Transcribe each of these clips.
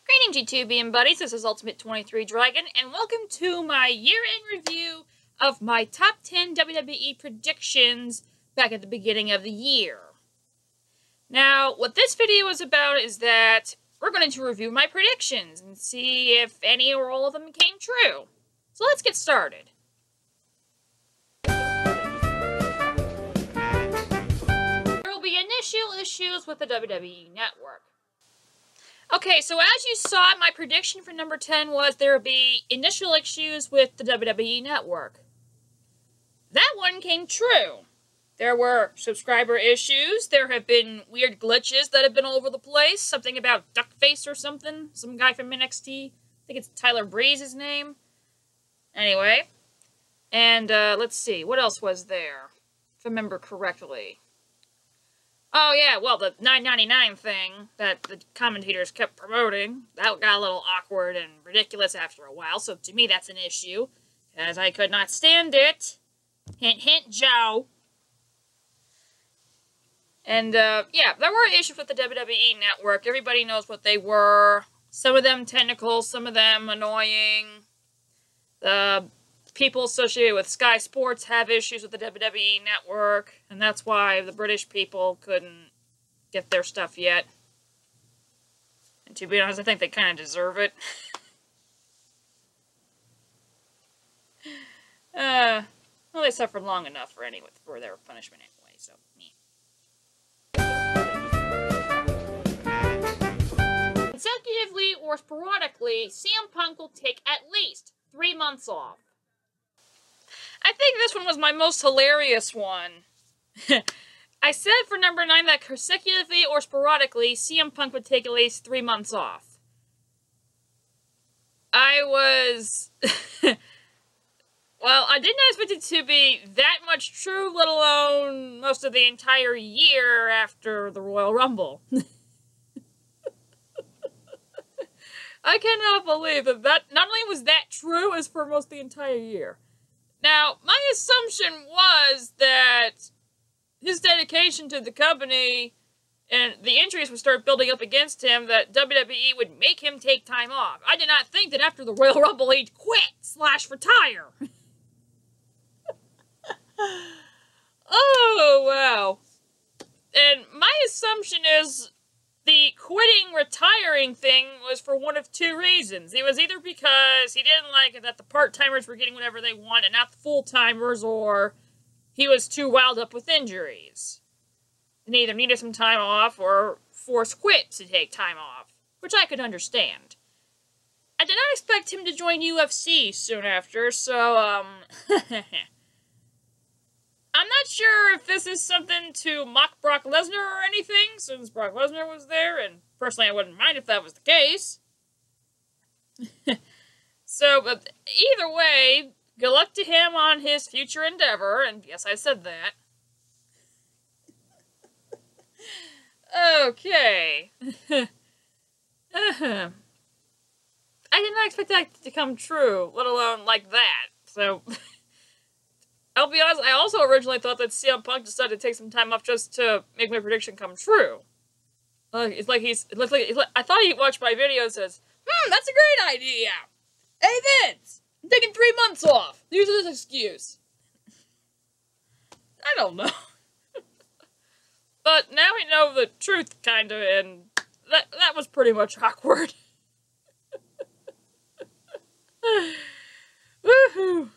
Greetings, YouTube and buddies. This is Ultimate 23 Dragon, and welcome to my year-end review of my top 10 WWE predictions back at the beginning of the year. Now, what this video is about is that we're going to review my predictions and see if any or all of them came true. So let's get started. There will be initial issues with the WWE Network. Okay, so as you saw, my prediction for number 10 was there would be initial issues with the WWE Network. That one came true. There were subscriber issues. There have been weird glitches that have been all over the place. Something about Duckface or something. Some guy from NXT. I think it's Tyler Breeze's name. Anyway. And, let's see. What else was there? If I remember correctly. Oh, yeah, well, the $9.99 thing that the commentators kept promoting, that got a little awkward and ridiculous after a while, so to me that's an issue, as I could not stand it. Hint, hint, Joe. And, yeah, there were issues with the WWE Network. Everybody knows what they were. Some of them technical, some of them annoying. The people associated with Sky Sports have issues with the WWE Network, and that's why the British people couldn't get their stuff yet. And to be honest, I think they kind of deserve it. Well, they suffered long enough for their punishment anyway, so, yeah. Consecutively or sporadically, CM Punk will take at least 3 months off. I think this one was my most hilarious one. I said for number 9 that consecutively or sporadically, CM Punk would take at least 3 months off. I was... well, I did not expect it to be that much true, let alone most of the entire year after the Royal Rumble. I cannot believe that not only was that true, as for most of the entire year. Now, my assumption was that his dedication to the company and the injuries would start building up against him, that WWE would make him take time off. I did not think that after the Royal Rumble he'd quit/retire. Oh, wow. And my assumption is the quitting, retiring thing was for one of two reasons. It was either because he didn't like it that the part-timers were getting whatever they want and not the full-timers, or he was too wound up with injuries. And either needed some time off or forced quit to take time off, which I could understand. I did not expect him to join UFC soon after, so, I'm not sure if this is something to mock Brock Lesnar or anything, since Brock Lesnar was there, and personally I wouldn't mind if that was the case. So, but either way, good luck to him on his future endeavor, and yes, I said that. Okay. I did not expect that to come true, let alone like that, so... I'll be honest, I also originally thought that CM Punk decided to take some time off just to make my prediction come true. I thought he watched my video and says, that's a great idea! Hey Vince! I'm taking 3 months off! Use this excuse. I don't know. But now we know the truth, kinda, and that was pretty much awkward. Woohoo!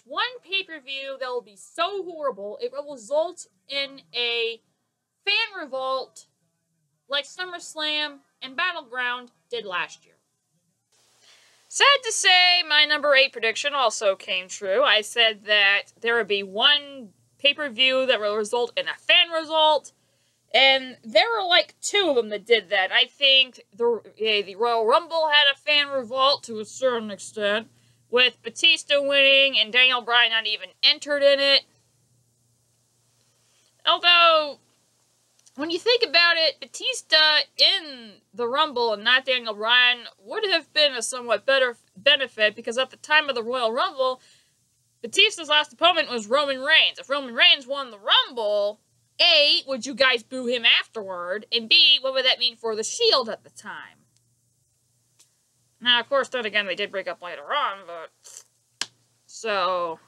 One pay-per-view that will be so horrible, it will result in a fan revolt like SummerSlam and Battleground did last year. Sad to say, my number 8 prediction also came true. I said that there would be one pay-per-view that will result in a fan revolt, and there were like 2 of them that did that. I think the Royal Rumble had a fan revolt to a certain extent, with Batista winning and Daniel Bryan not even entered in it. Although, when you think about it, Batista in the Rumble and not Daniel Bryan would have been a somewhat better benefit, because at the time of the Royal Rumble, Batista's last opponent was Roman Reigns. If Roman Reigns won the Rumble, A, would you guys boo him afterward? And B, what would that mean for the Shield at the time? Now, of course, then again, they did break up later on, but... So...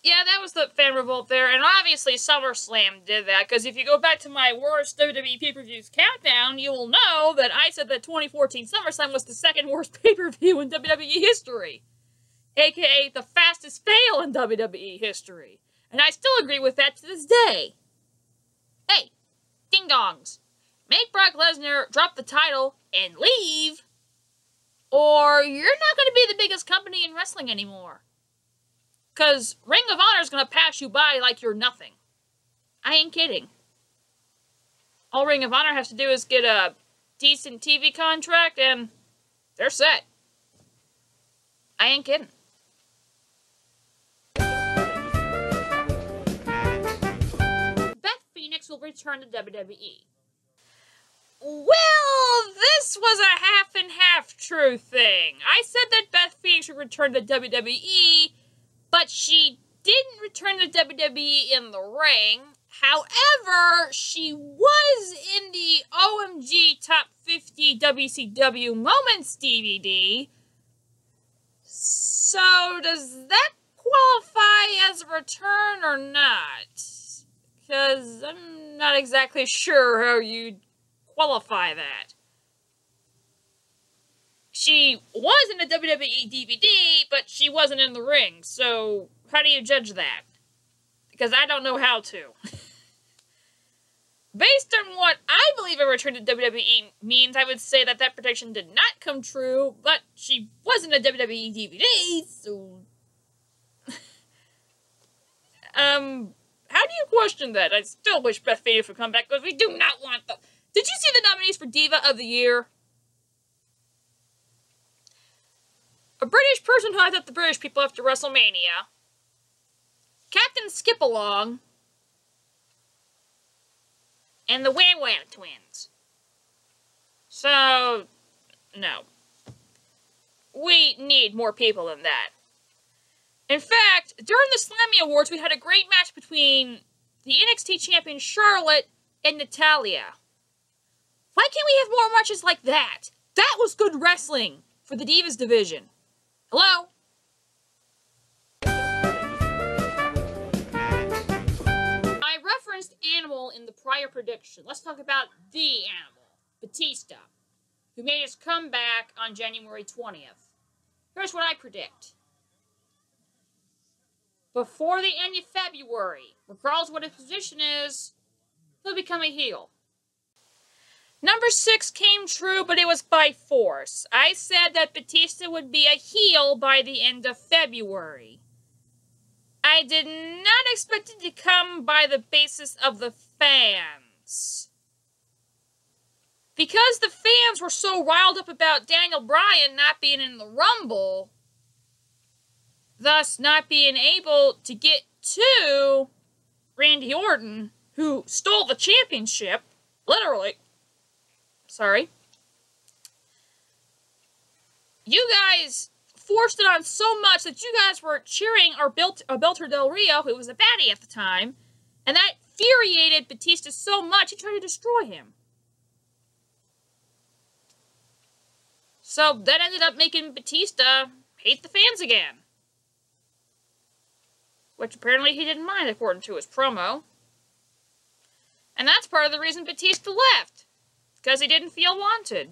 Yeah, that was the fan revolt there, and obviously SummerSlam did that, because if you go back to my worst WWE pay-per-views countdown, you will know that I said that 2014 SummerSlam was the second worst pay-per-view in WWE history, aka the fastest fail in WWE history, and I still agree with that to this day. Hey, ding-dongs, make Brock Lesnar drop the title and leave, or you're not going to be the biggest company in wrestling anymore. Because Ring of Honor is going to pass you by like you're nothing. I ain't kidding. All Ring of Honor has to do is get a decent TV contract and they're set. I ain't kidding. Beth Phoenix will return to WWE. Well, this was a half and half true thing. I said that Beth Phoenix would return to WWE, but she didn't return to WWE in the ring. However, she was in the OMG Top 50 WCW Moments DVD. So, does that qualify as a return or not? Because I'm not exactly sure how you'd qualify that. She was in a WWE DVD, but she wasn't in the ring, so how do you judge that? Because I don't know how to. Based on what I believe a return to WWE means, I would say that that prediction did not come true, but she was in a WWE DVD, so... how do you question that? I still wish Beth Phoenix would come back, because we do not want the... Did you see the nominees for Diva of the Year? A British person who hyped up the British people after WrestleMania. Captain Skip-Along. And the Wham Wham Twins. So, no. We need more people than that. In fact, during the Slammy Awards, we had a great match between the NXT champion Charlotte and Natalya. Why can't we have more matches like that? That was good wrestling for the Divas division. Hello? I referenced Animal in the prior prediction. Let's talk about the Animal, Batista, who made his comeback on January 20th. Here's what I predict. Before the end of February, regardless of what his position is, he'll become a heel. Number 6 came true, but it was by force. I said that Batista would be a heel by the end of February. I did not expect it to come by the basis of the fans. Because the fans were so riled up about Daniel Bryan not being in the Rumble, thus not being able to get to Randy Orton, who stole the championship, literally. Sorry. You guys forced it on so much that you guys were cheering Alberto Del Rio, who was a baddie at the time, and that infuriated Batista so much he tried to destroy him. So that ended up making Batista hate the fans again. Which apparently he didn't mind according to his promo. And that's part of the reason Batista left. Because he didn't feel wanted.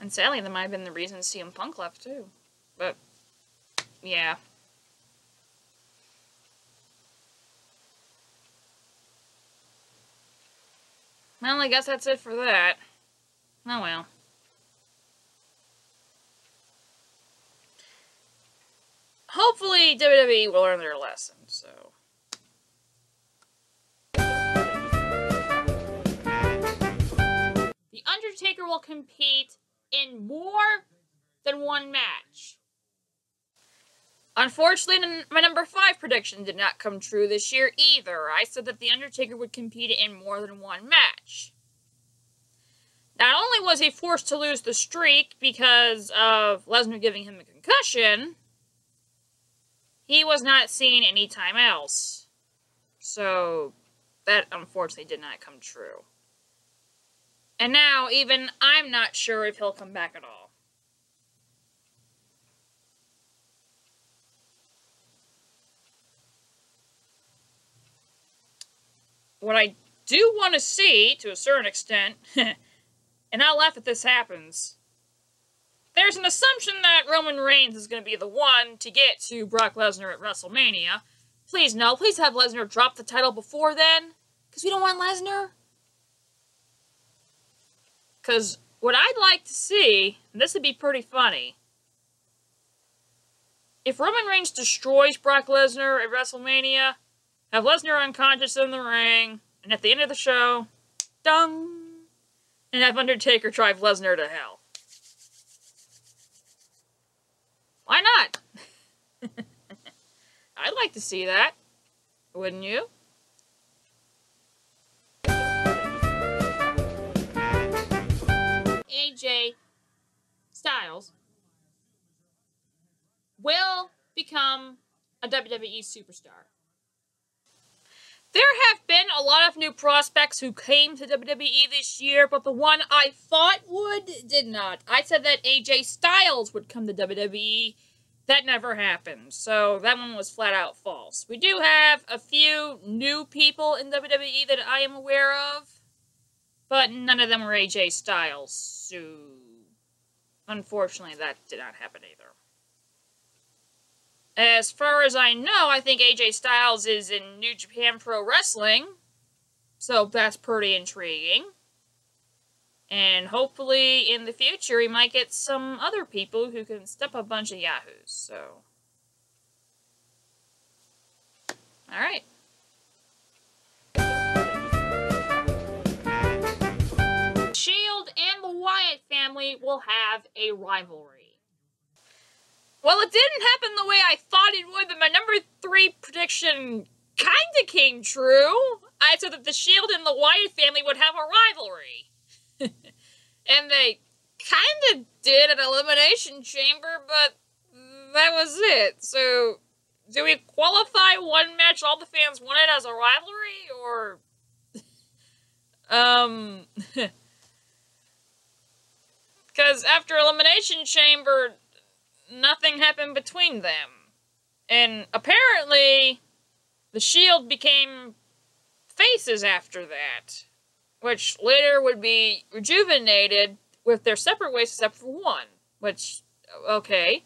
And sadly, that might have been the reason CM Punk left, too. But, yeah. Well, I guess that's it for that. Oh well. Hopefully, WWE will learn their lesson, so... The Undertaker will compete in more than one match. Unfortunately, my number 5 prediction did not come true this year either. I said that The Undertaker would compete in more than one match. Not only was he forced to lose the streak because of Lesnar giving him a concussion, he was not seen anytime else. So, that unfortunately did not come true. And now, even I'm not sure if he'll come back at all. What I do want to see, to a certain extent, and I'll laugh if this happens, there's an assumption that Roman Reigns is going to be the one to get to Brock Lesnar at WrestleMania. Please no, please have Lesnar drop the title before then, because we don't want Lesnar. Because what I'd like to see, and this would be pretty funny, if Roman Reigns destroys Brock Lesnar at WrestleMania, have Lesnar unconscious in the ring, and at the end of the show, dung, and have Undertaker drive Lesnar to hell. Why not? I'd like to see that. Wouldn't you? AJ Styles will become a WWE superstar. There have been a lot of new prospects who came to WWE this year, but the one I thought would did not. I said that AJ Styles would come to WWE. That never happened, so that one was flat out false. We do have a few new people in WWE that I am aware of, but none of them were AJ Styles, so unfortunately that did not happen either. As far as I know, I think AJ Styles is in New Japan Pro Wrestling, so that's pretty intriguing. And hopefully, in the future, he might get some other people who can step a bunch of yahoos, so. Alright. Shield and the Wyatt family will have a rivalry. Well, it didn't happen the way I thought it would, but my number 3 prediction kinda came true. I said that the Shield and the Wyatt family would have a rivalry. And they kinda did an Elimination Chamber, but that was it. So, do we qualify one match all the fans wanted as a rivalry, or... Because after Elimination Chamber, nothing happened between them. And apparently, the Shield became faces after that, which later would be rejuvenated with their separate ways except for one. Which, okay.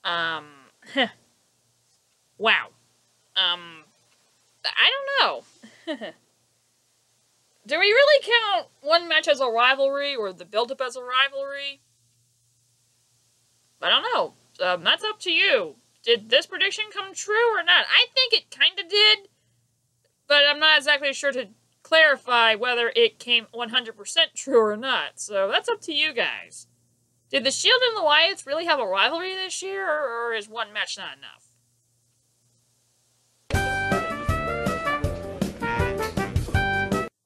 Wow. I don't know. Do we really count one match as a rivalry, or the build-up as a rivalry? I don't know. That's up to you. Did this prediction come true or not? I think it kinda did, but I'm not exactly sure to clarify whether it came 100% true or not. So that's up to you guys. Did the Shield and the Wyatts really have a rivalry this year, or is one match not enough?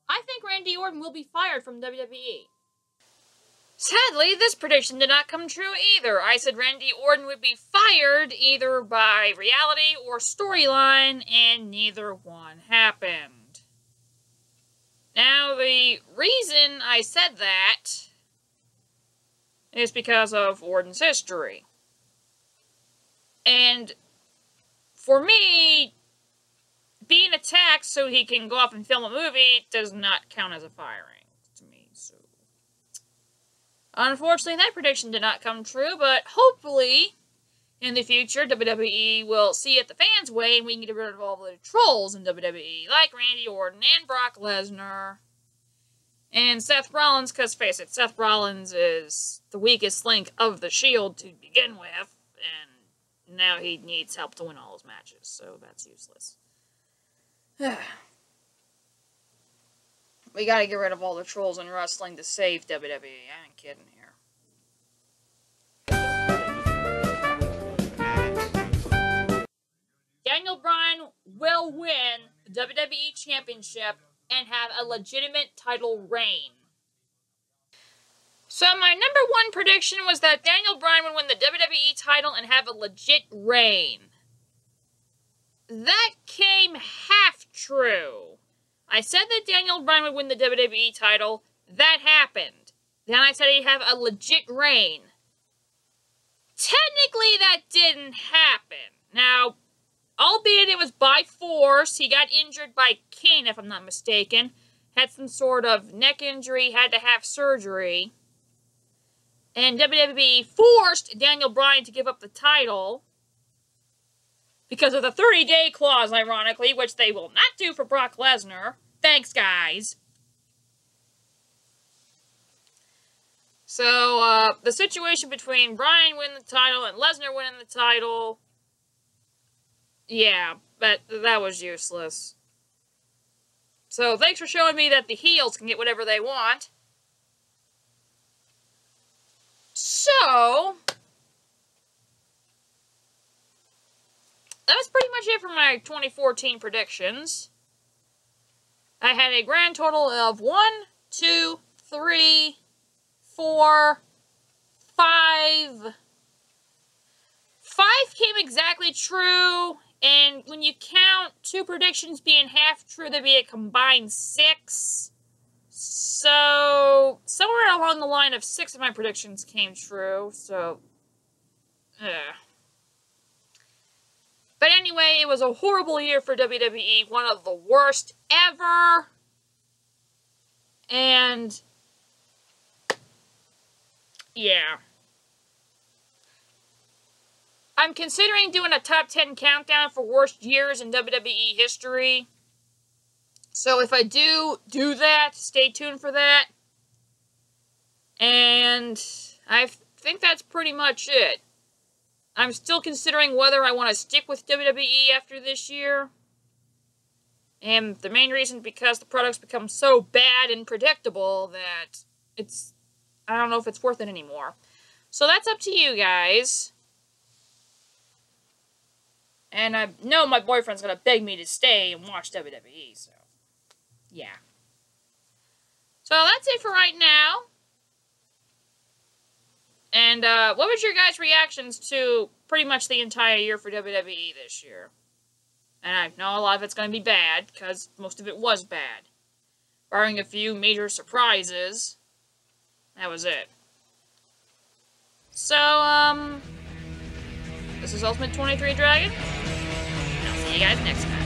I think Randy Orton will be fired from WWE. Sadly, this prediction did not come true either. I said Randy Orton would be fired either by reality or storyline, and neither one happened. Now, the reason I said that is because of Orton's history. And for me, being attacked so he can go off and film a movie does not count as a firing to me, so... Unfortunately, that prediction did not come true, but hopefully, in the future, WWE will see it the fans' way, and we can get rid of all the trolls in WWE, like Randy Orton and Brock Lesnar, and Seth Rollins, because face it, Seth Rollins is the weakest link of the Shield to begin with, and now he needs help to win all his matches, so that's useless. We gotta get rid of all the trolls in wrestling to save WWE. I ain't kidding here. Daniel Bryan will win the WWE Championship and have a legitimate title reign. So my number one prediction was that Daniel Bryan would win the WWE title and have a legit reign. That came half true. I said that Daniel Bryan would win the WWE title. That happened. Then I said he'd have a legit reign. Technically, that didn't happen. Now, albeit it was by force, he got injured by Kane, if I'm not mistaken. Had some sort of neck injury, had to have surgery. And WWE forced Daniel Bryan to give up the title because of the 30-day clause, ironically, which they will not do for Brock Lesnar. Thanks, guys. So, the situation between Bryan winning the title and Lesnar winning the title, yeah, but that was useless. So, thanks for showing me that the heels can get whatever they want. So, that was pretty much it for my 2014 predictions. I had a grand total of 1, 2, 3, 4, 5. 5 came exactly true, and when you count 2 predictions being half true, there'd be a combined 6. So, somewhere along the line of 6 of my predictions came true, so, But anyway, it was a horrible year for WWE, one of the worst ever, and yeah. I'm considering doing a top 10 countdown for worst years in WWE history. So if I do that, stay tuned for that. And I think that's pretty much it. I'm still considering whether I want to stick with WWE after this year. And the main reason because the product's become so bad and predictable that I don't know if it's worth it anymore. So that's up to you guys. And I know my boyfriend's going to beg me to stay and watch WWE, so yeah. So that's it for right now. And what was your guys' reactions to pretty much the entire year for WWE this year? And I know a lot of it's going to be bad, because most of it was bad. Barring a few major surprises, that was it. So, this is Ultimate 23 Dragon, and I'll see you guys next time.